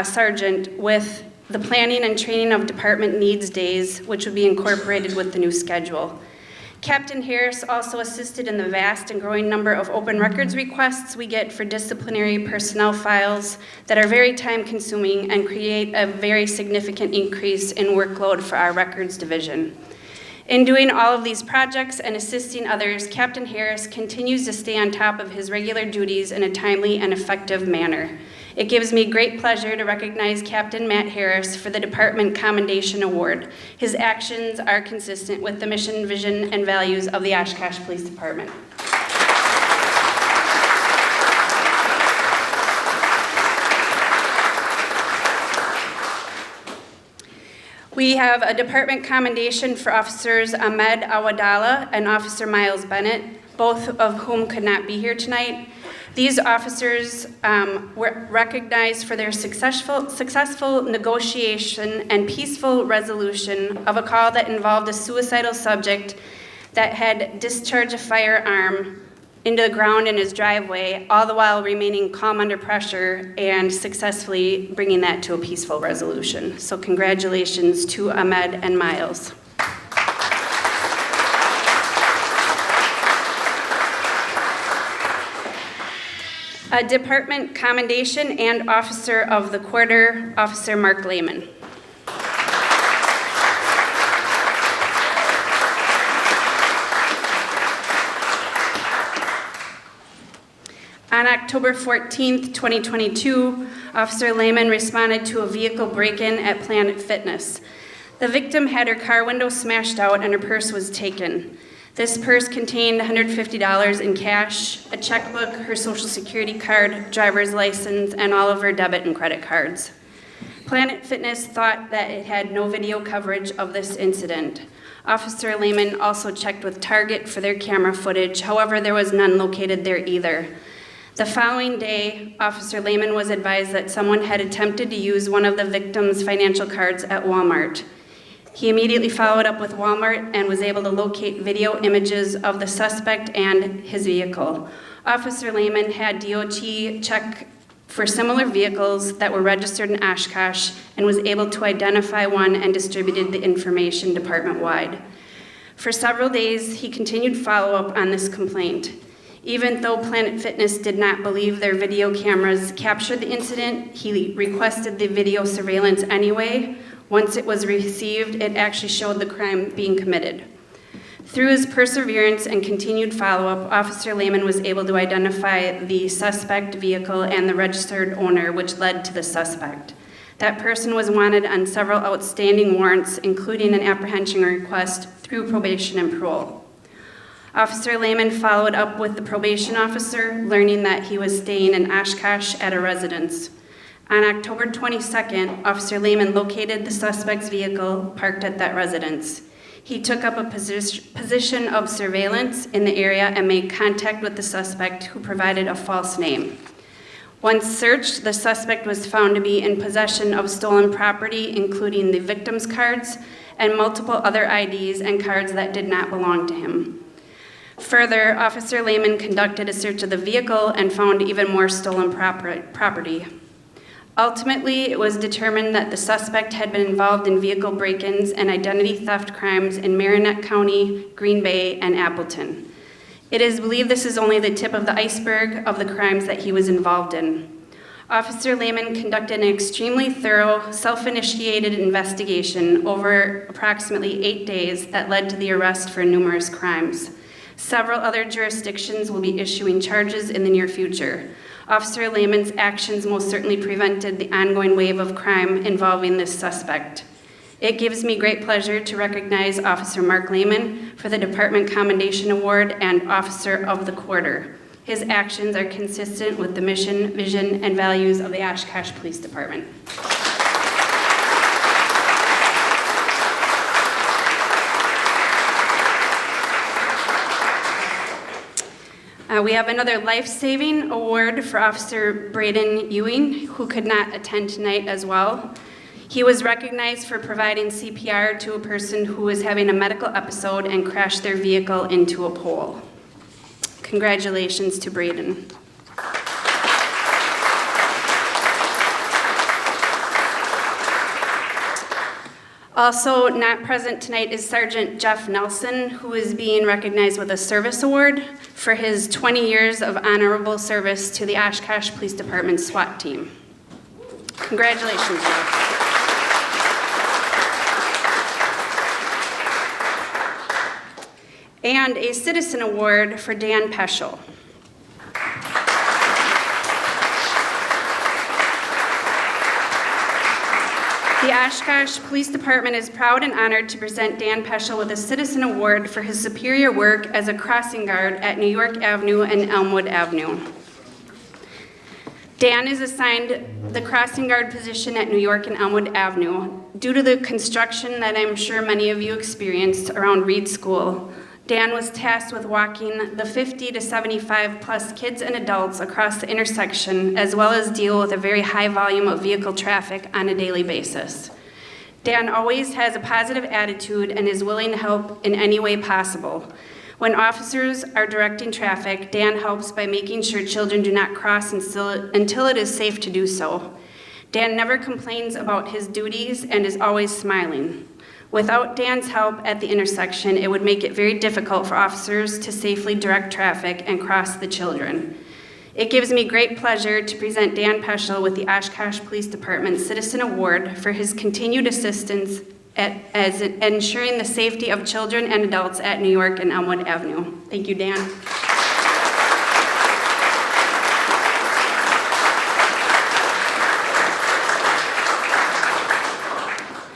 Sergeant with the planning and training of department needs days, which would be incorporated with the new schedule. Captain Harris also assisted in the vast and growing number of open records requests we get for disciplinary personnel files that are very time-consuming and create a very significant increase in workload for our records division. In doing all of these projects and assisting others, Captain Harris continues to stay on top of his regular duties in a timely and effective manner. It gives me great pleasure to recognize Captain Matt Harris for the Department Commendation Award. His actions are consistent with the mission, vision, and values of the Oshkosh Police Department. We have a department commendation for Officers Ahmed Awadallah and Officer Miles Bennett, both of whom could not be here tonight. These officers were recognized for their successful negotiation and peaceful resolution of a call that involved a suicidal subject that had discharged a firearm into the ground in his driveway, all the while remaining calm under pressure and successfully bringing that to a peaceful resolution. So congratulations to Ahmed and Miles. A department commendation and Officer of the Quarter, Officer Mark Lehman. On October 14th, 2022, Officer Lehman responded to a vehicle break-in at Planet Fitness. The victim had her car window smashed out and her purse was taken. This purse contained $150 in cash, a checkbook, her social security card, driver's license, and all of her debit and credit cards. Planet Fitness thought that it had no video coverage of this incident. Officer Lehman also checked with Target for their camera footage, however, there was none located there either. The following day, Officer Lehman was advised that someone had attempted to use one of the victim's financial cards at Walmart. He immediately followed up with Walmart and was able to locate video images of the suspect and his vehicle. Officer Lehman had DOT check for similar vehicles that were registered in Oshkosh and was able to identify one and distributed the information department-wide. For several days, he continued follow-up on this complaint. Even though Planet Fitness did not believe their video cameras captured the incident, he requested the video surveillance anyway. Once it was received, it actually showed the crime being committed. Through his perseverance and continued follow-up, Officer Lehman was able to identify the suspect vehicle and the registered owner, which led to the suspect. That person was wanted on several outstanding warrants, including an apprehension request through probation and parole. Officer Lehman followed up with the probation officer, learning that he was staying in Oshkosh at a residence. On October 22nd, Officer Lehman located the suspect's vehicle parked at that residence. He took up a position of surveillance in the area and made contact with the suspect, who provided a false name. Once searched, the suspect was found to be in possession of stolen property, including the victim's cards and multiple other IDs and cards that did not belong to him. Further, Officer Lehman conducted a search of the vehicle and found even more stolen property. Ultimately, it was determined that the suspect had been involved in vehicle break-ins and identity theft crimes in Marinette County, Green Bay, and Appleton. It is believed this is only the tip of the iceberg of the crimes that he was involved in. Officer Lehman conducted an extremely thorough, self-initiated investigation over approximately 8 days that led to the arrest for numerous crimes. Several other jurisdictions will be issuing charges in the near future. Officer Lehman's actions most certainly prevented the ongoing wave of crime involving this suspect. It gives me great pleasure to recognize Officer Mark Lehman for the Department Commendation Award and Officer of the Quarter. His actions are consistent with the mission, vision, and values of the Oshkosh Police Department. We have another life-saving award for Officer Braden Ewing, who could not attend tonight as well. He was recognized for providing CPR to a person who was having a medical episode and crashed their vehicle into a pole. Congratulations to Braden. Also not present tonight is Sergeant Jeff Nelson, who is being recognized with a service award for his 20 years of honorable service to the Oshkosh Police Department SWAT team. Congratulations, Jeff. And a citizen award for Dan Peschel. The Oshkosh Police Department is proud and honored to present Dan Peschel with a Citizen Award for his superior work as a crossing guard at New York Avenue and Elmwood Avenue. Dan is assigned the crossing guard position at New York and Elmwood Avenue. Due to the construction that I'm sure many of you experienced around Reed School, Dan was tasked with walking the 50 to 75 plus kids and adults across the intersection, as well as deal with a very high volume of vehicle traffic on a daily basis. Dan always has a positive attitude and is willing to help in any way possible. When officers are directing traffic, Dan helps by making sure children do not cross until it is safe to do so. Dan never complains about his duties and is always smiling. Without Dan's help at the intersection, it would make it very difficult for officers to safely direct traffic and cross the children. It gives me great pleasure to present Dan Peschel with the Oshkosh Police Department Citizen Award for his continued assistance as ensuring the safety of children and adults at New York and Elmwood Avenue. Thank you, Dan.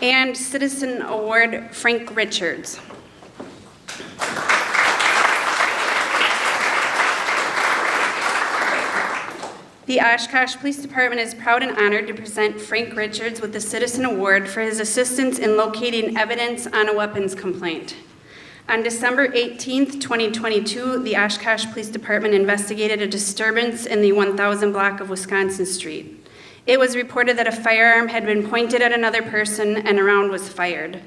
And Citizen Award, Frank Richards. The Oshkosh Police Department is proud and honored to present Frank Richards with the Citizen Award for his assistance in locating evidence on a weapons complaint. On December 18th, 2022, the Oshkosh Police Department investigated a disturbance in the 1000 block of Wisconsin Street. It was reported that a firearm had been pointed at another person and a round was fired.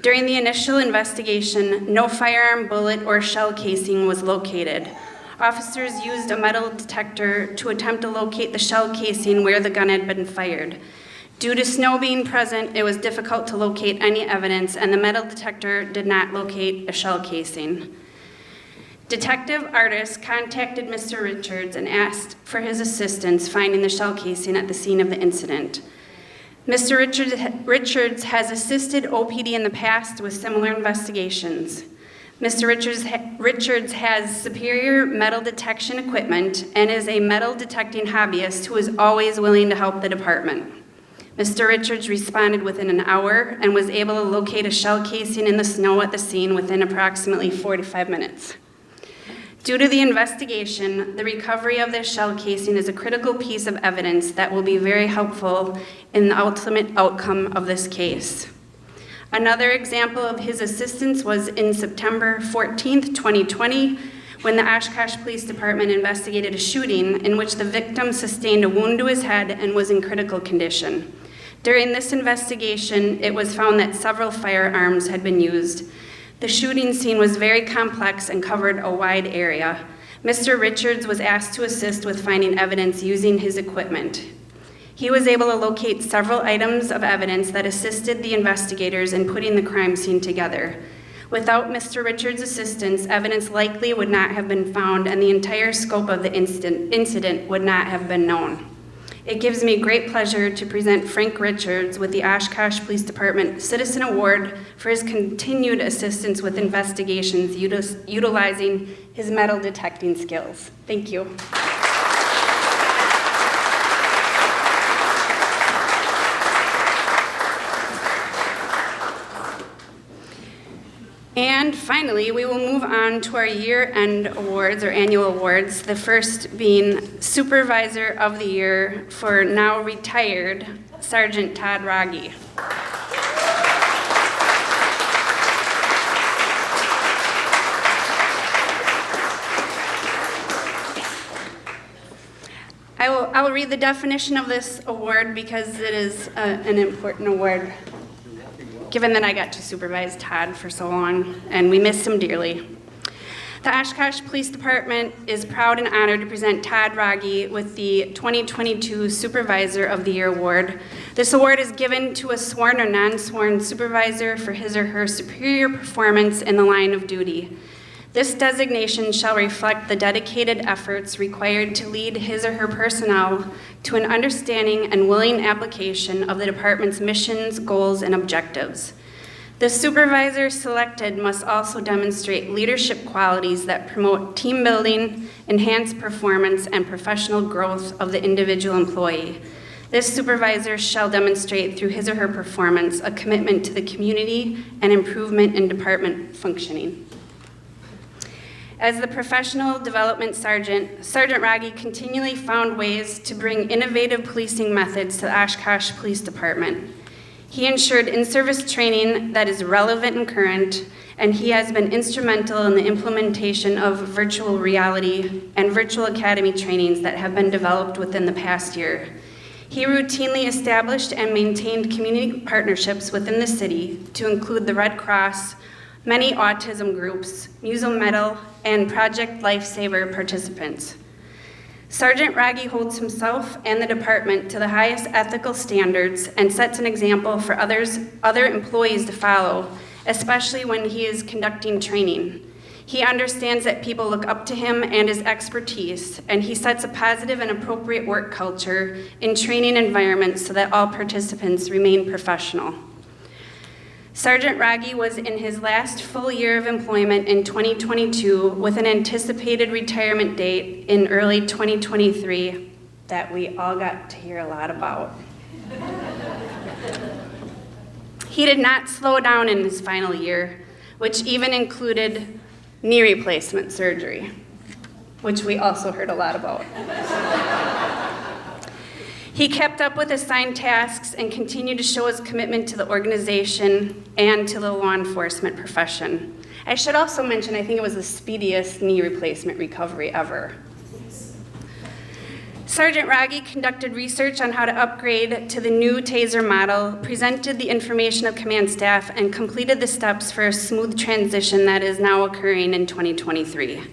During the initial investigation, no firearm, bullet, or shell casing was located. Officers used a metal detector to attempt to locate the shell casing where the gun had been fired. Due to snow being present, it was difficult to locate any evidence, and the metal detector did not locate a shell casing. Detective Artis contacted Mr. Richards and asked for his assistance finding the shell casing at the scene of the incident. Mr. Richards has assisted OPD in the past with similar investigations. Mr. Richards has superior metal detection equipment and is a metal detecting hobbyist who is always willing to help the department. Mr. Richards responded within an hour and was able to locate a shell casing in the snow at the scene within approximately 45 minutes. Due to the investigation, the recovery of this shell casing is a critical piece of evidence that will be very helpful in the ultimate outcome of this case. Another example of his assistance was in September 14th, 2020, when the Oshkosh Police Department investigated a shooting in which the victim sustained a wound to his head and was in critical condition. During this investigation, it was found that several firearms had been used. The shooting scene was very complex and covered a wide area. Mr. Richards was asked to assist with finding evidence using his equipment. He was able to locate several items of evidence that assisted the investigators in putting the crime scene together. Without Mr. Richards' assistance, evidence likely would not have been found and the entire scope of the incident would not have been known. It gives me great pleasure to present Frank Richards with the Oshkosh Police Department Citizen Award for his continued assistance with investigations utilizing his metal detecting skills. Thank you. And finally, we will move on to our year-end awards or annual awards, the first being Supervisor of the Year for now retired Sergeant Todd Rogge. I will read the definition of this award because it is an important award, given that I got to supervise Todd for so long, and we miss him dearly. The Oshkosh Police Department is proud and honored to present Todd Rogge with the 2022 Supervisor of the Year Award. This award is given to a sworn or non-sworn supervisor for his or her superior performance in the line of duty. This designation shall reflect the dedicated efforts required to lead his or her personnel to an understanding and willing application of the department's missions, goals, and objectives. The supervisor selected must also demonstrate leadership qualities that promote team building, enhance performance, and professional growth of the individual employee. This supervisor shall demonstrate through his or her performance a commitment to the community and improvement in department functioning. As the professional development sergeant, Sergeant Rogge continually found ways to bring innovative policing methods to the Oshkosh Police Department. He ensured in-service training that is relevant and current, and he has been instrumental in the implementation of virtual reality and virtual academy trainings that have been developed within the past year. He routinely established and maintained community partnerships within the city to include the Red Cross, many autism groups, Museum Medal, and Project Lifesaver participants. Sergeant Rogge holds himself and the department to the highest ethical standards and sets an example for other employees to follow, especially when he is conducting training. He understands that people look up to him and his expertise, and he sets a positive and appropriate work culture in training environments so that all participants remain professional. Sergeant Rogge was in his last full year of employment in 2022 with an anticipated retirement date in early 2023 that we all got to hear a lot about. He did not slow down in his final year, which even included knee replacement surgery, which we also heard a lot about. He kept up with assigned tasks and continued to show his commitment to the organization and to the law enforcement profession. I should also mention, I think it was the speediest knee replacement recovery ever. Sergeant Rogge conducted research on how to upgrade to the new TASER model, presented the information of command staff, and completed the steps for a smooth transition that is now occurring in 2023.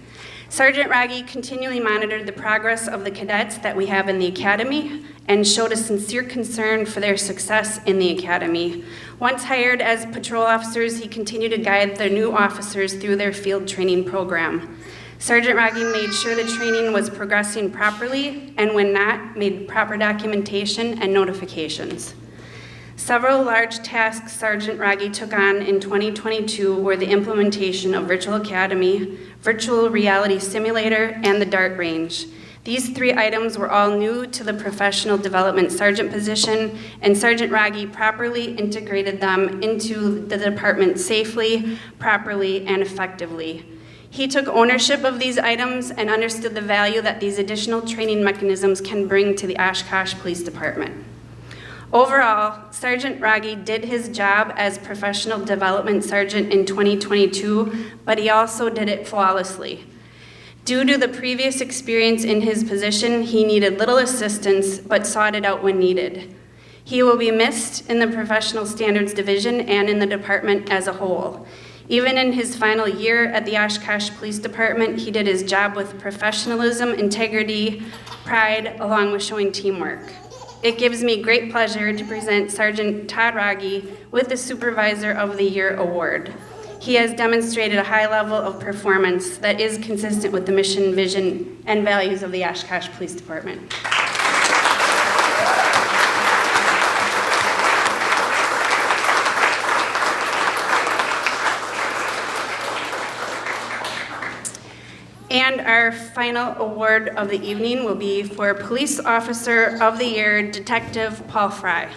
Sergeant Rogge continually monitored the progress of the cadets that we have in the academy and showed a sincere concern for their success in the academy. Once hired as patrol officers, he continued to guide the new officers through their field training program. Sergeant Rogge made sure the training was progressing properly, and when not, made proper documentation and notifications. Several large tasks Sergeant Rogge took on in 2022 were the implementation of Virtual Academy, Virtual Reality Simulator, and the Dart Range. These 3 items were all new to the professional development sergeant position, and Sergeant Rogge properly integrated them into the department safely, properly, and effectively. He took ownership of these items and understood the value that these additional training mechanisms can bring to the Oshkosh Police Department. Overall, Sergeant Rogge did his job as professional development sergeant in 2022, but he also did it flawlessly. Due to the previous experience in his position, he needed little assistance, but sought it out when needed. He will be missed in the Professional Standards Division and in the department as a whole. Even in his final year at the Oshkosh Police Department, he did his job with professionalism, integrity, pride, along with showing teamwork. It gives me great pleasure to present Sergeant Todd Rogge with the Supervisor of the Year Award. He has demonstrated a high level of performance that is consistent with the mission, vision, and values of the Oshkosh Police Department. And our final award of the evening will be for Police Officer of the Year, Detective Paul Fry.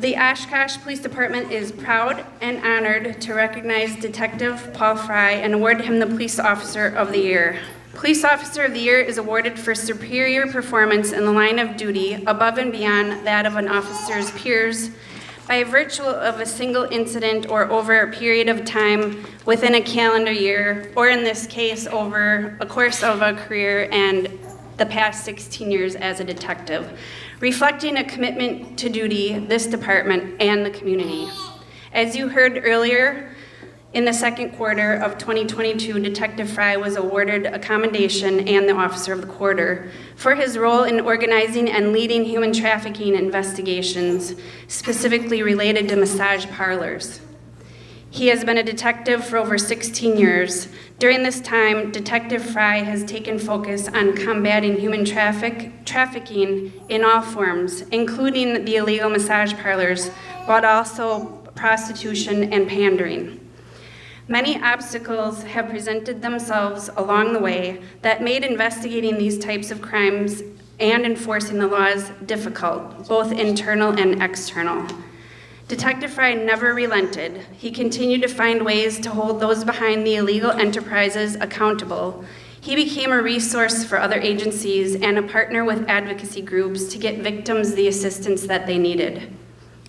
The Oshkosh Police Department is proud and honored to recognize Detective Paul Fry and award him the Police Officer of the Year. Police Officer of the Year is awarded for superior performance in the line of duty above and beyond that of an officer's peers by virtue of a single incident or over a period of time within a calendar year, or in this case, over a course of a career and the past 16 years as a detective, reflecting a commitment to duty, this department, and the community. As you heard earlier, in the second quarter of 2022, Detective Fry was awarded a commendation and the Officer of the Quarter for his role in organizing and leading human trafficking investigations, specifically related to massage parlors. He has been a detective for over 16 years. During this time, Detective Fry has taken focus on combating human trafficking in all forms, including the illegal massage parlors, but also prostitution and pandering. Many obstacles have presented themselves along the way that made investigating these types of crimes and enforcing the laws difficult, both internal and external. Detective Fry never relented. He continued to find ways to hold those behind the illegal enterprises accountable. He became a resource for other agencies and a partner with advocacy groups to get victims the assistance that they needed.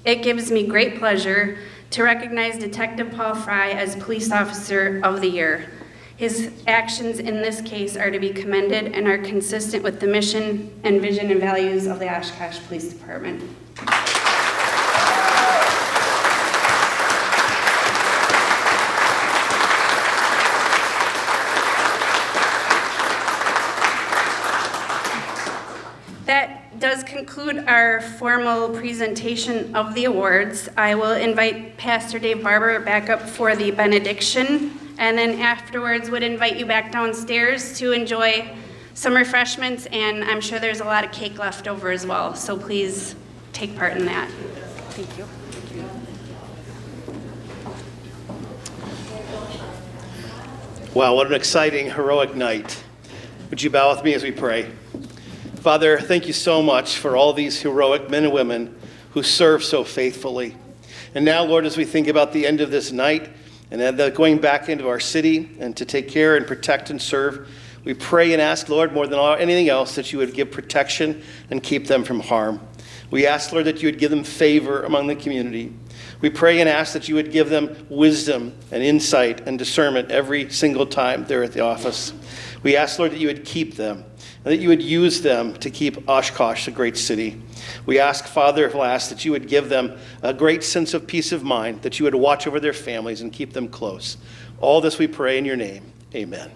It gives me great pleasure to recognize Detective Paul Fry as Police Officer of the Year. His actions in this case are to be commended and are consistent with the mission and vision and values of the Oshkosh Police Department. That does conclude our formal presentation of the awards. I will invite Pastor Dave Barber back up for the benediction, and then afterwards would invite you back downstairs to enjoy some refreshments, and I'm sure there's a lot of cake left over as well, so please take part in that. Thank you. Wow, what an exciting, heroic night. Would you bow with me as we pray? Father, thank you so much for all these heroic men and women who serve so faithfully. And now, Lord, as we think about the end of this night and then going back into our city and to take care and protect and serve, we pray and ask, Lord, more than anything else, that you would give protection and keep them from harm. We ask, Lord, that you would give them favor among the community. We pray and ask that you would give them wisdom and insight and discernment every single time they're at the office. We ask, Lord, that you would keep them and that you would use them to keep Oshkosh a great city. We ask, Father, last, that you would give them a great sense of peace of mind, that you would watch over their families and keep them close. All this we pray in your name. Amen.